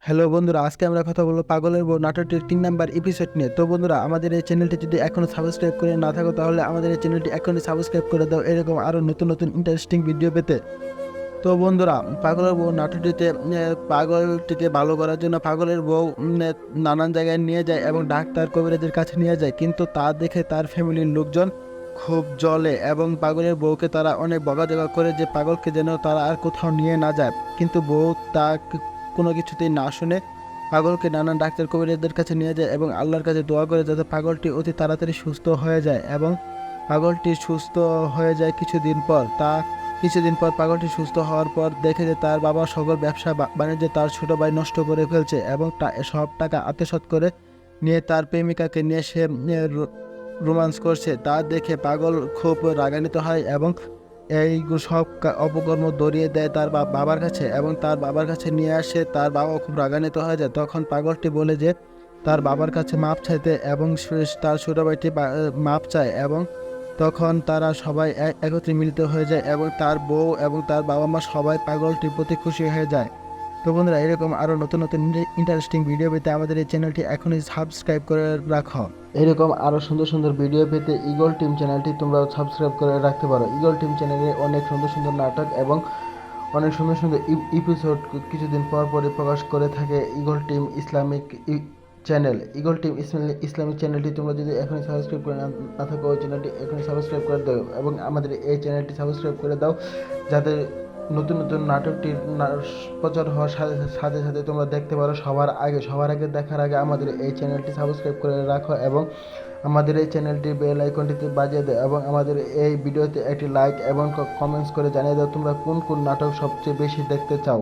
Hello বন্ধুরা, আজকে আমরা কথা বলবো পাগলের বউ নাটকটির 3 নাম্বার এপিসোড নিয়ে। তো বন্ধুরা, আমাদের এই চ্যানেলটি যদি এখনো সাবস্ক্রাইব করে না থাকো তাহলে আমাদের এই চ্যানেলটি এখনই সাবস্ক্রাইব করে দাও এরকম আরও নতুন নতুন ইন্টারেস্টিং ভিডিও পেতে। তো বন্ধুরা, পাগলের বউ নাটকটিতে পাগলটিকে ভালো করার জন্য পাগলের বউ নানান জায়গায় নিয়ে যায় এবং ডাক্তার কবিরাজের কাছে নিয়ে যায়, কিন্তু তা দেখে তার ফ্যামিলির লোকজন খুব জ্বলে এবং পাগলের বউকে তারা অনেক বকাঝকা করে যে পাগলকে যেন তারা আর কোথাও নিয়ে না যায়। কিন্তু বউ তা কোনো কিছুতেই না শুনে পাগলকে নানান ডাক্তার কবিরাজদের কাছে নিয়ে যায় এবং আল্লাহর কাছে দোয়া করে যাতে পাগলটি অতি তাড়াতাড়ি সুস্থ হয়ে যায়। এবং পাগলটি সুস্থ হয়ে যায় কিছুদিন পর পাগলটি সুস্থ হওয়ার পর দেখে যে তার বাবা সকল ব্যবসা বাণিজ্যে তার ছোট ভাই নষ্ট করে ফেলছে এবং সব টাকা আত্মসাৎ করে নিয়ে তার প্রেমিকাকে নিয়ে সে রোমান্স করছে। তা দেখে পাগল খুব রাগান্বিত হয় এবং এই সব অপকর্ম দৌড়িয়ে দেয় তার বাবার কাছে এবং তার বাবার কাছে নিয়ে আসে। তার বাবা খুব রাগান্বিত হয়ে যায়। তখন পাগলটি বলে যে তার বাবার কাছে মাপ চাইতে এবং তার ছোট ভাইটি মাপ চায় এবং তখন তারা সবাই একত্রে মিলিত হয়ে যায় এবং তার বউ এবং তার বাবা মা সবাই পাগলটির প্রতি খুশি হয়ে যায়। তো বন্ধুরা, এরকম আরও নতুন নতুন ইন্টারেস্টিং ভিডিও পেতে আমাদের এই চ্যানেলটি এখনই সাবস্ক্রাইব করে রাখো। এরকম আরও সুন্দর সুন্দর ভিডিও পেতে ইগল টিম চ্যানেলটি তোমরা সাবস্ক্রাইব করে রাখতে পারো। ইগল টিম চ্যানেলে অনেক সুন্দর সুন্দর নাটক এবং অনেক সুন্দর সুন্দর এপিসোড কিছুদিন পর পরই প্রকাশ করে থাকে eagle team Islamic channel. Eagle team Islamic চ্যানেলটি তোমরা যদি এখনই সাবস্ক্রাইব করে না থাকো, ওই চ্যানেলটি এখনই সাবস্ক্রাইব করে দাও এবং আমাদের এই চ্যানেলটি সাবস্ক্রাইব করে দাও যাতে নতুন নতুন নাটকটির প্রচার হওয়ার সাথে সাথে সাথে তোমরা দেখতে পারো সবার আগে দেখার আগে আমাদের এই চ্যানেলটি সাবস্ক্রাইব করে রাখো এবং আমাদের এই চ্যানেলটির বেল আইকনটিতে বাজিয়ে দাও এবং আমাদের এই ভিডিওতে একটি লাইক এবং কমেন্টস করে জানিয়ে দাও তোমরা কোন কোন নাটক সবচেয়ে বেশি দেখতে চাও।